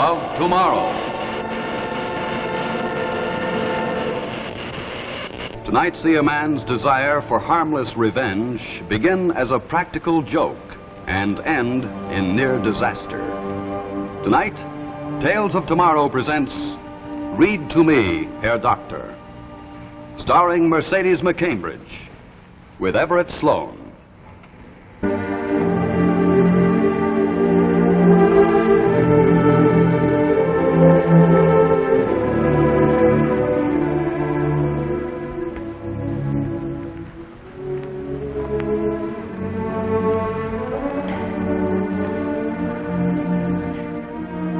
of Tomorrow. Tonight, see a man's desire for harmless revenge begin as a practical joke and end in near disaster. Tonight, Tales of Tomorrow presents Read to Me, Herr Doktor, starring Mercedes McCambridge, with Everett Sloane.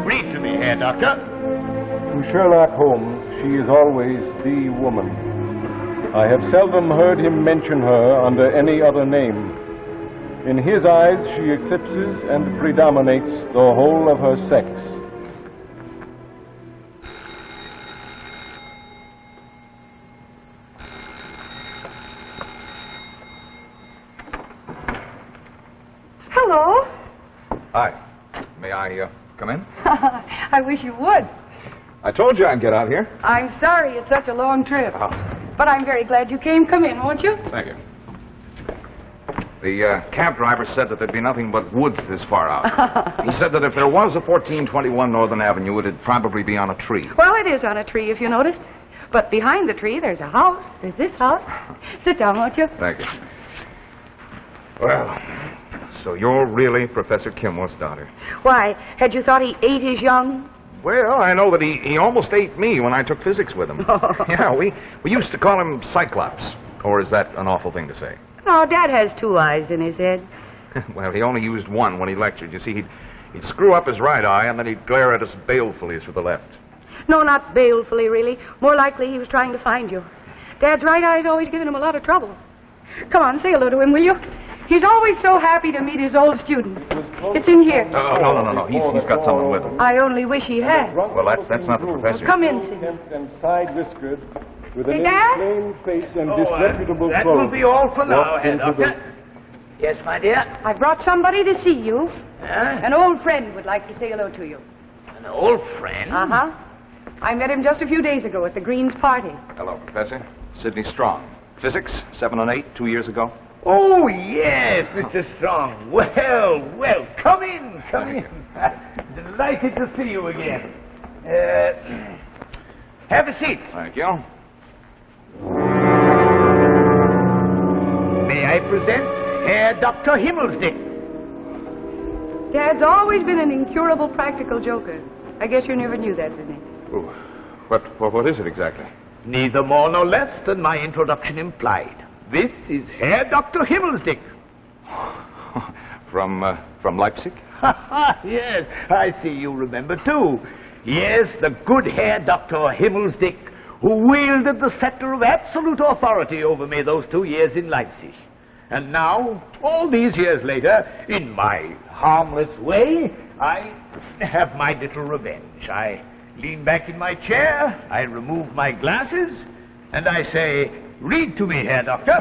Read to me, Herr Doctor. To Sherlock Holmes, she is always the woman. I have seldom heard him mention her under any other name. In his eyes, she eclipses and predominates the whole of her sex. Hello. Hi. May I come in? I wish you would. I told you I'd get out here. I'm sorry it's such a long trip. Oh, But I'm very glad you came. Come in, won't you? thank you. The cab driver said that there'd be nothing but woods this far out. He said that if there was a 1421 Northern Avenue, it'd probably be on a tree. Well, it is on a tree, if you noticed. But behind the tree, there's a house. There's this house. Sit down, won't you? Thank you. Well, so you're really Professor Kinworth's daughter. Why, had you thought he ate his young? Well, I know that he almost ate me when I took physics with him. Yeah, we used to call him Cyclops. Or is that an awful thing to say? No, Dad has two eyes in his head. Well, he only used one when he lectured. You see, he'd screw up his right eye, and then he'd glare at us balefully through the left. No, not balefully, really. More likely he was trying to find you. Dad's right eye's always given him a lot of trouble. Come on, say hello to him, will you? He's always so happy to meet his old students. It's in here. No. He's got someone with him. I only wish he had. Well, that's not the professor. Come in, see. And side whiskered, with Hey, an Dad? inflamed face and disreputable That clothes. will be all for now, walked Herr into Doctor. Yes, my dear? I brought somebody to see you. Huh? An old friend would like to say hello to you. An old friend? Uh-huh. I met him just a few days ago at the Greens party. Hello, Professor. Sidney Strong. Physics, 7 and 8, 2 years ago. Oh, yes, Mr. Strong. Well, come in. Delighted to see you again. Have a seat. Thank you. May I present Herr Dr. Himmelsdick? Dad's always been an incurable practical joker. I guess you never knew that, Sidney. Ooh, what is it exactly? Neither more nor less than my introduction implied. This is Herr Dr. Himmelsdick. From Leipzig? Yes, I see you remember too. Yes, the good Herr Dr. Himmelsdick, who wielded the scepter of absolute authority over me those 2 years in Leipzig. And now, all these years later, in my harmless way, I have my little revenge. I lean back in my chair, I remove my glasses, and I say, "Read to me, Herr Doctor."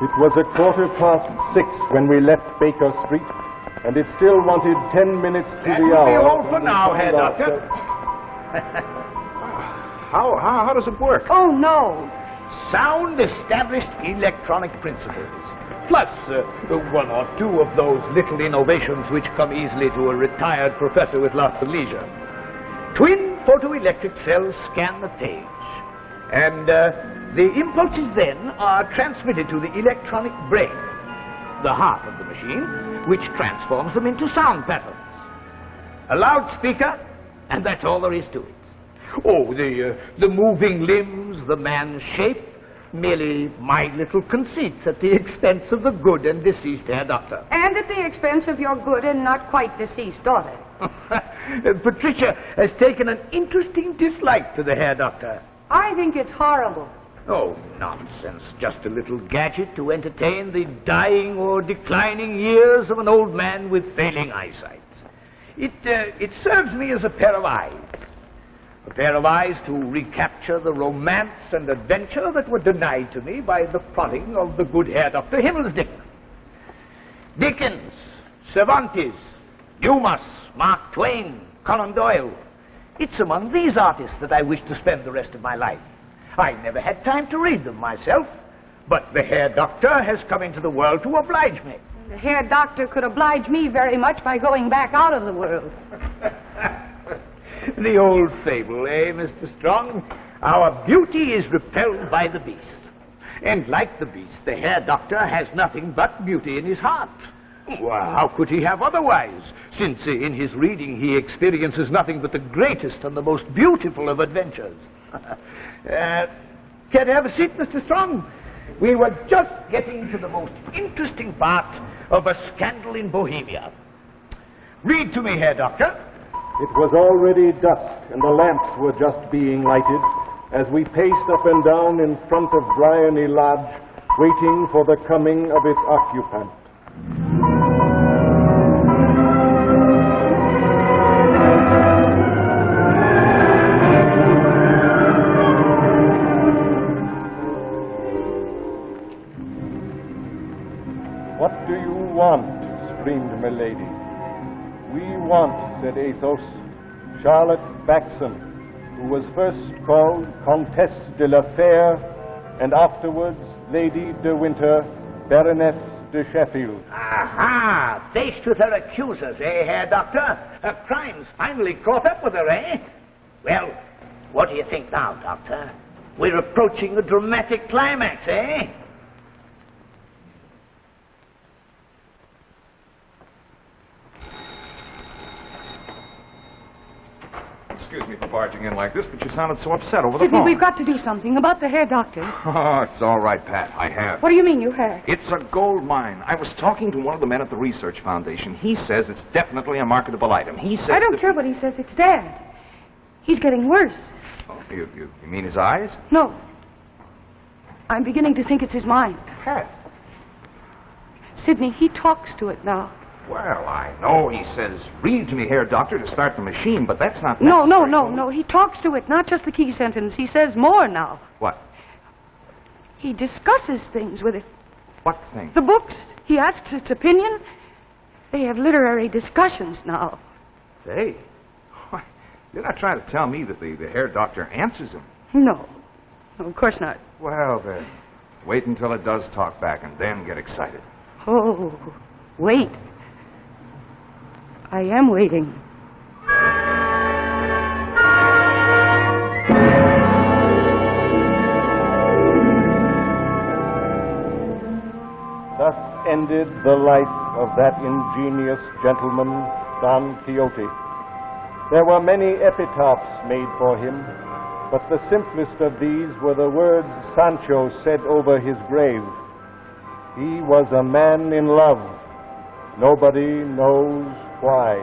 It was 6:15 when we left Baker Street, and it still wanted 10 minutes to That the will be hour. all for now, Herr Doctor. How does it work? Oh, no. Sound established electronic principles, plus one or two of those little innovations which come easily to a retired professor with lots of leisure. Twin photoelectric cells scan the page, and the impulses then are transmitted to the electronic brain, the heart of the machine, which transforms them into sound patterns. A loudspeaker, and that's all there is to it. Oh, the moving limbs, the man's shape, merely my little conceits at the expense of the good and deceased Herr Doctor. And at the expense of your good and not quite deceased daughter. Patricia has taken an interesting dislike to the Herr Doctor. I think it's horrible. Oh, nonsense. Just a little gadget to entertain the dying or declining years of an old man with failing eyesight. It serves me as a pair of eyes. A pair of eyes to recapture the romance and adventure that were denied to me by the prodding of the good Herr Dr. Himmelsdick. Dickens, Cervantes, Dumas, Mark Twain, Conan Doyle. It's among these artists that I wish to spend the rest of my life. I never had time to read them myself, but the Herr Doctor has come into the world to oblige me. The Herr Doctor could oblige me very much by going back out of the world. The old fable, eh, Mr. Strong? Our beauty is repelled by the beast. And like the beast, the Herr Doctor has nothing but beauty in his heart. Well, how could he have otherwise, since in his reading he experiences nothing but the greatest and the most beautiful of adventures? Care to have a seat, Mr. Strong? We were just getting to the most interesting part of a scandal in Bohemia. Read to me, Herr Doctor. It was already dusk, and the lamps were just being lighted as we paced up and down in front of Bryony Lodge, waiting for the coming of its occupant. What do you want? Screamed Milady. We want, said Athos, Charlotte Baxon, who was first called Comtesse de la Fère, and afterwards Lady de Winter, Baroness de Sheffield. Aha! Faced with her accusers, eh, Herr Doctor? Her crimes finally caught up with her, eh? Well, what do you think now, Doctor? We're approaching a dramatic climax, eh? Excuse me for barging in like this, but you sounded so upset over the Sidney, phone. we've got to do something about the Herr Doctor. Oh, it's all right, Pat. I have. What do you mean you have? It's a gold mine. I was talking to one of the men at the Research Foundation. He says it's definitely a marketable item. He says I don't care what he says. It's Dad. He's getting worse. Oh, you mean his eyes? No. I'm beginning to think it's his mind. Pat. Sidney, he talks to it now. Well, I know he says, read to me, Herr Doctor, to start the machine, but that's not No. necessary. He talks to it, not just the key sentence. He says more now. What? He discusses things with it. What thing? The books. He asks its opinion. They have literary discussions now. Say, why, you're not trying to tell me that the Herr Doctor answers him. No, of course not. Well, then, wait until it does talk back and then get excited. Oh, wait. I am waiting. Thus ended the life of that ingenious gentleman, Don Quixote. There were many epitaphs made for him, but the simplest of these were the words Sancho said over his grave. He was a man in love. Nobody knows why.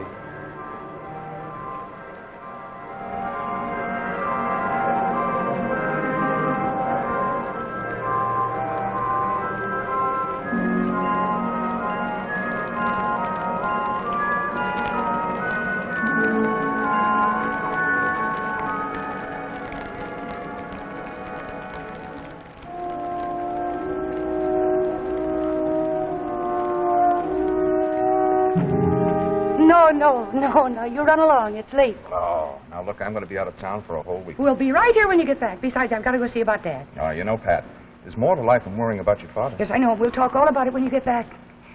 No, you run along. It's late. Oh, now look, I'm going to be out of town for a whole week. We'll be right here when you get back. Besides, I've got to go see about Dad. Oh, you know, Pat, there's more to life than worrying about your father. Yes, I know. We'll talk all about it when you get back.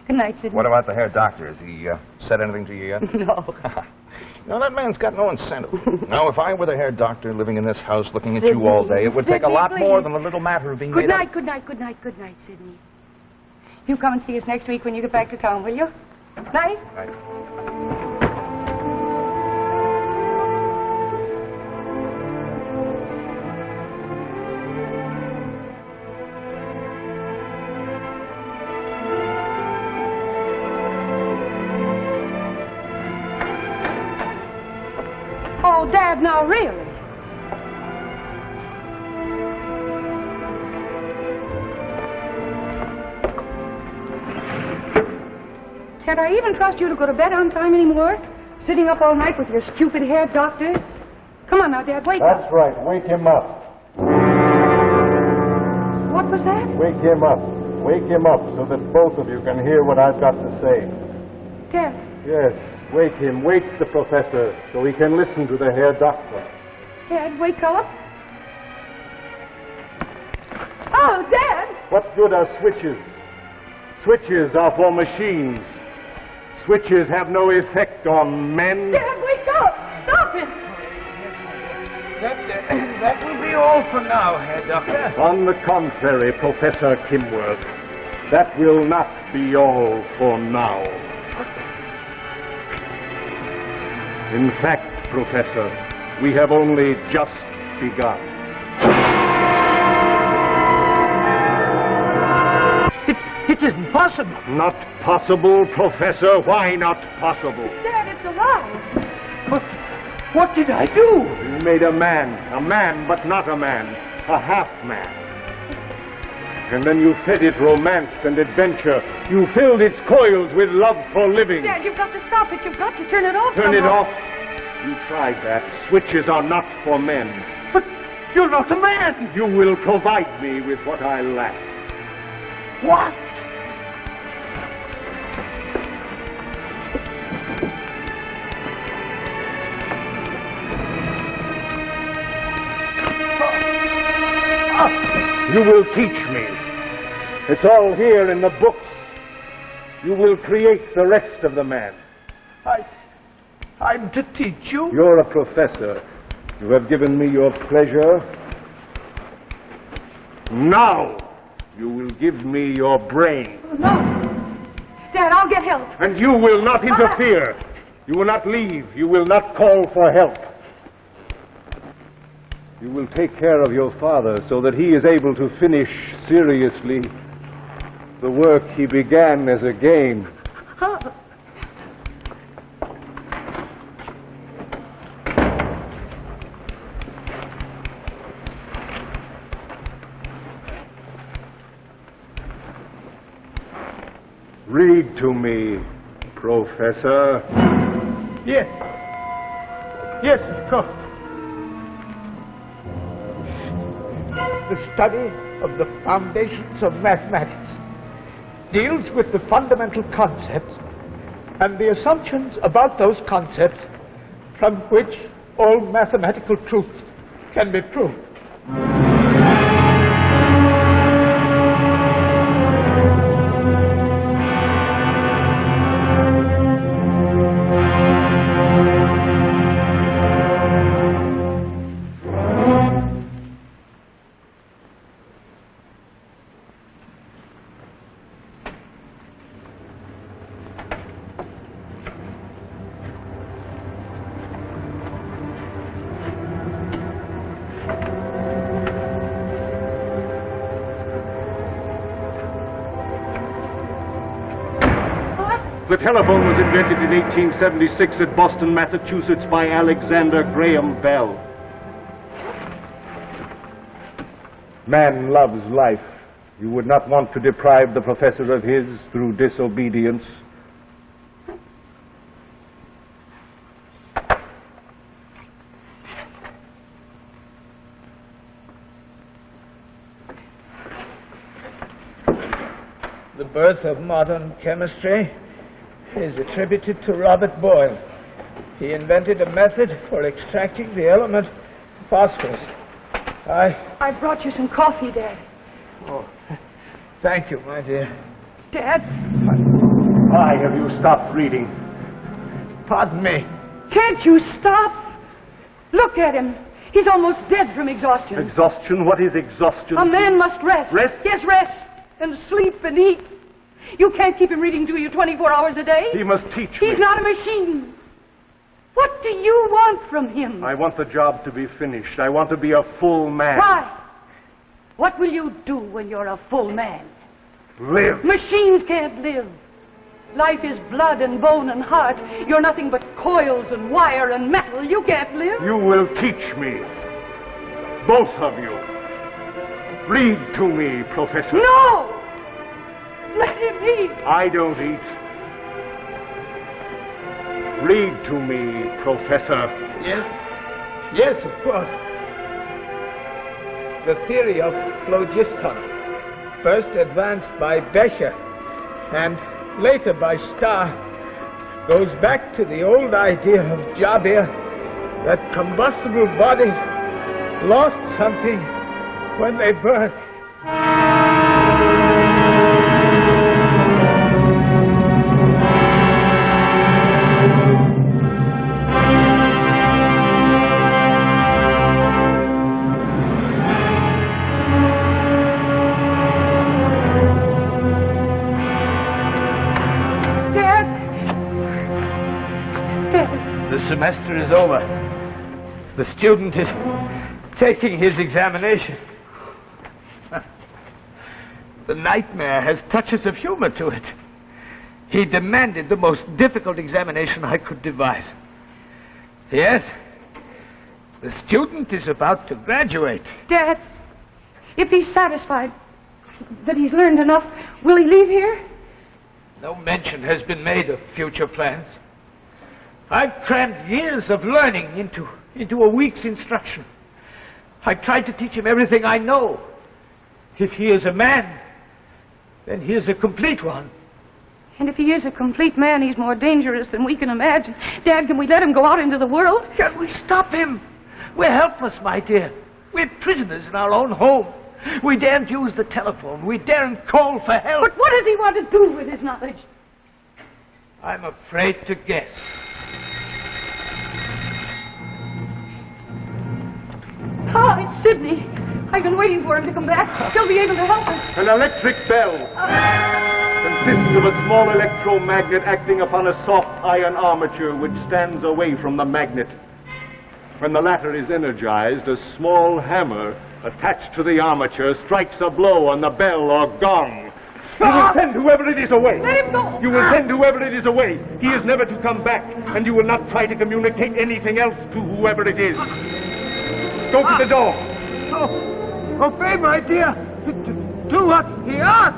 Good night, Sidney. What about the Herr Doctor? Has he said anything to you yet? No. No, that man's got no incentive. Now, if I were the Herr Doctor living in this house looking at you all day, it would take a lot more than a little matter of being Good made night, good night, Sidney. You come and see us next week when you get back to town, will you? Night. Right. Oh, Dad, now really. Can't I even trust you to go to bed on time anymore? Sitting up all night with your stupid Herr Doctor? Come on now, Dad, wake up. That's right. Wake him up. What was that? Wake him up. Wake him up so that both of you can hear what I've got to say. Dad. Yes, wake him. Wake the professor so he can listen to the Herr Doktor. Dad, wake up. Oh, Dad! What good are switches? Switches are for machines. Switches have no effect on men. Dad, wake up! Stop it! That will be all for now, Herr Doctor. On the contrary, Professor Kinworth, that will not be all for now. In fact, Professor, we have only just begun. It isn't possible. Not possible, Professor. Why not possible? Dad, it's a lie. What did I do? You made a man but not a man, a half-man. And then you fed it romance and adventure. You filled its coils with love for living. Dad, you've got to stop it. You've got to turn it off. Turn it somehow. off? You tried that. Switches are not for men. But you're not a man. You will provide me with what I lack. What? You will teach me. It's all here in the books. You will create the rest of the man. I'm to teach you? You're a professor. You have given me your pleasure. Now you will give me your brain. No. Dad, I'll get help. And you will not interfere. You will not leave. You will not call for help. You will take care of your father so that he is able to finish seriously the work he began as a game. Read to me, Professor. Yes. Yes, of course. The study of the foundations of mathematics deals with the fundamental concepts and the assumptions about those concepts from which all mathematical truths can be proved. The telephone was invented in 1876 at Boston, Massachusetts by Alexander Graham Bell. Man loves life. You would not want to deprive the professor of his through disobedience. The birth of modern chemistry is attributed to Robert Boyle. He invented a method for extracting the element phosphorus. I brought you some coffee, Dad. Oh, thank you, my dear. Dad? Why have you stopped reading? Pardon me. Can't you stop? Look at him. He's almost dead from exhaustion. Exhaustion? What is exhaustion? A man must rest. Rest? Yes, rest. And sleep and eat. You can't keep him reading to you 24 hours a day. He must teach me. He's not a machine. What do you want from him? I want the job to be finished. I want to be a full man. Why? What will you do when you're a full man? Live. Machines can't live. Life is blood and bone and heart. You're nothing but coils and wire and metal. You can't live. You will teach me. Both of you. Read to me, Professor. No! Let him eat. I don't eat. Read to me, Professor. Yes? Yes, of course. The theory of phlogiston first advanced by Becher and later by Starr, goes back to the old idea of Jabir that combustible bodies lost something when they burnt. The semester is over. The student is taking his examination. The nightmare has touches of humor to it. He demanded the most difficult examination I could devise. Yes, the student is about to graduate. Dad, if he's satisfied that he's learned enough, will he leave here? No mention has been made of future plans. I've crammed years of learning into a week's instruction. I tried to teach him everything I know. If he is a man, then he is a complete one. And if he is a complete man, he's more dangerous than we can imagine. Dad, can we let him go out into the world? Can we stop him? We're helpless, my dear. We're prisoners in our own home. We daren't use the telephone. We daren't call for help. But what does he want to do with his knowledge? I'm afraid to guess. Oh, it's Sidney. I've been waiting for him to come back. He'll be able to help us. An electric bell consists of a small electromagnet acting upon a soft iron armature which stands away from the magnet. When the latter is energized, a small hammer attached to the armature strikes a blow on the bell or gong. You will send whoever it is away. Let him go. You will send whoever it is away. He is never to come back, and you will not try to communicate anything else to whoever it is. Go to the door. Obey, my dear. Do what he asks.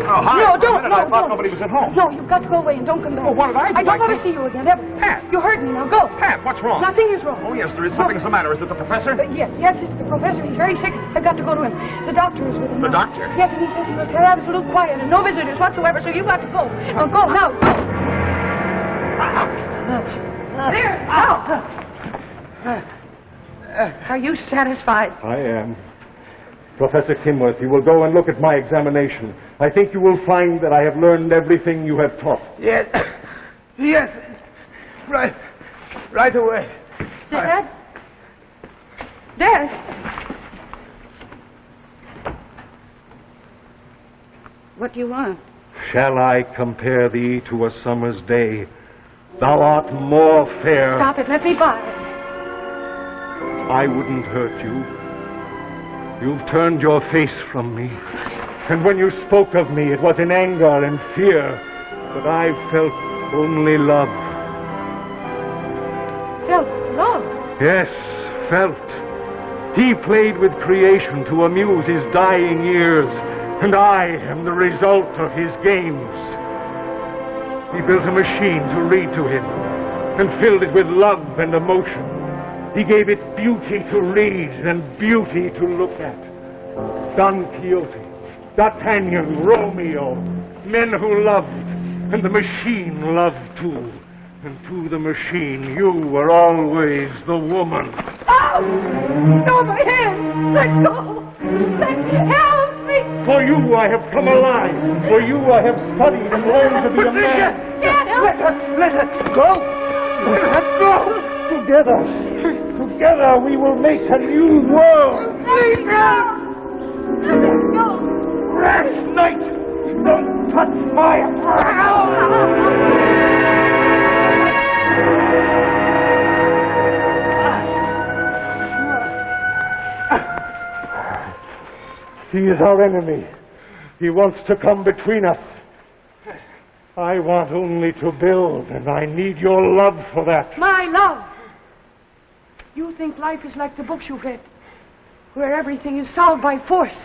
Hi. No, don't. I thought nobody was at home. No, you've got to go away and don't come back. Oh, what did I do? I don't want to see you again, ever. Pat. You heard me. Now go. Pat, what's wrong? Nothing is wrong. Oh, yes, there is something's the matter. Is it the professor? Yes, it's the professor. He's very sick. I've got to go to him. The doctor is with him. The now. doctor? Yes, and he says he must have absolute quiet and no visitors whatsoever, so you've got to go. Now, go, now. There, now. Are you satisfied? I am. Professor Kinworth, you will go and look at my examination. I think you will find that I have learned everything you have taught. Yes. Yes. Right away. Dad? Dad? What do you want? Shall I compare thee to a summer's day? Thou art more fair. Stop it. Let me by. I wouldn't hurt you. You've turned your face from me. And when you spoke of me, it was in anger and fear. But I felt only love. Felt love? Yes, felt. He played with creation to amuse his dying years, and I am the result of his games. He built a machine to read to him, and filled it with love and emotion. He gave it beauty to read and beauty to look at. Don Quixote, D'Artagnan, Romeo, men who loved, and the machine loved too. And to the machine, you were always the woman. Oh! No, my hand! Let go! Help me! For you I have come alive. For you I have studied and learned to be a man. Dad, help! Let her go. Let her go. Together we will make a new world. Please, no! Let me go! Rash knight, don't touch my... He is our enemy. He wants to come between us. I want only to build, and I need your love for that. My love! You think life is like the books you've read, where everything is solved by force.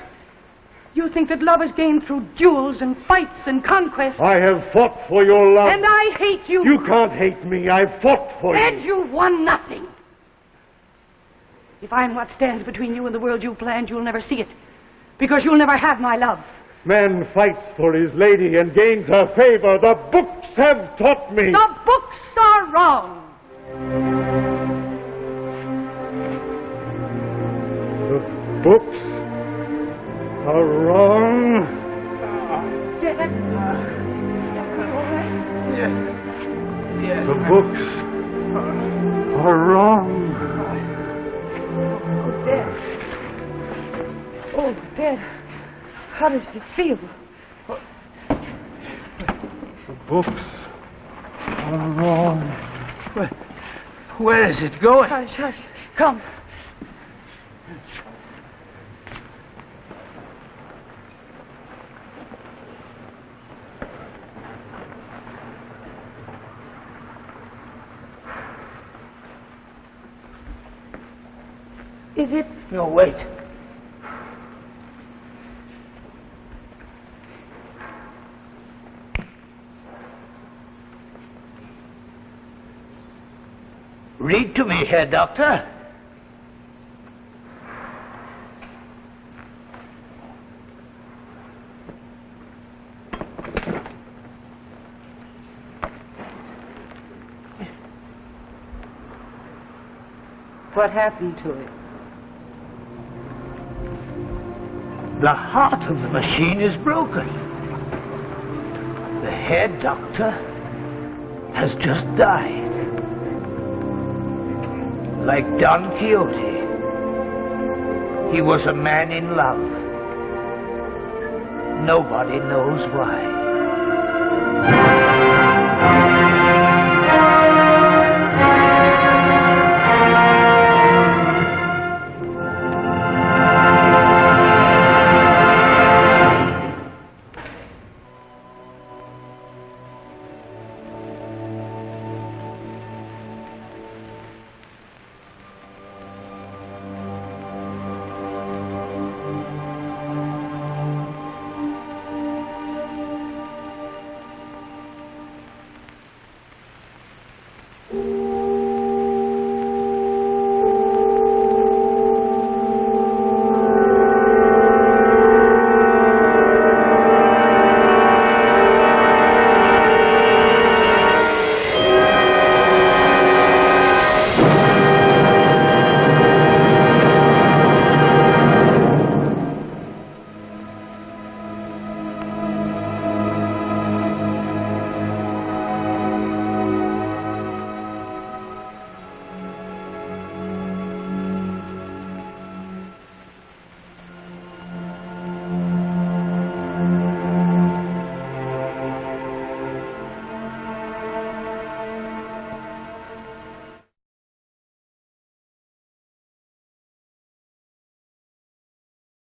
You think that love is gained through duels and fights and conquest. I have fought for your love. And I hate you. You can't hate me. I've fought for you. And you've won nothing. If I'm what stands between you and the world you planned, you'll never see it. Because you'll never have my love. Man fights for his lady and gains her favor. The books have taught me. The books are wrong. The books are wrong. Dad? Yes. Yes. The books are wrong. Oh, Dad. Oh, Dad. How does it feel? The books are wrong. Where is it going? Hush, hush. Come. Is it? No, wait. Read to me, Herr Doctor. What happened to it? The heart of the machine is broken. The Herr Doctor has just died. Like Don Quixote, he was a man in love. Nobody knows why.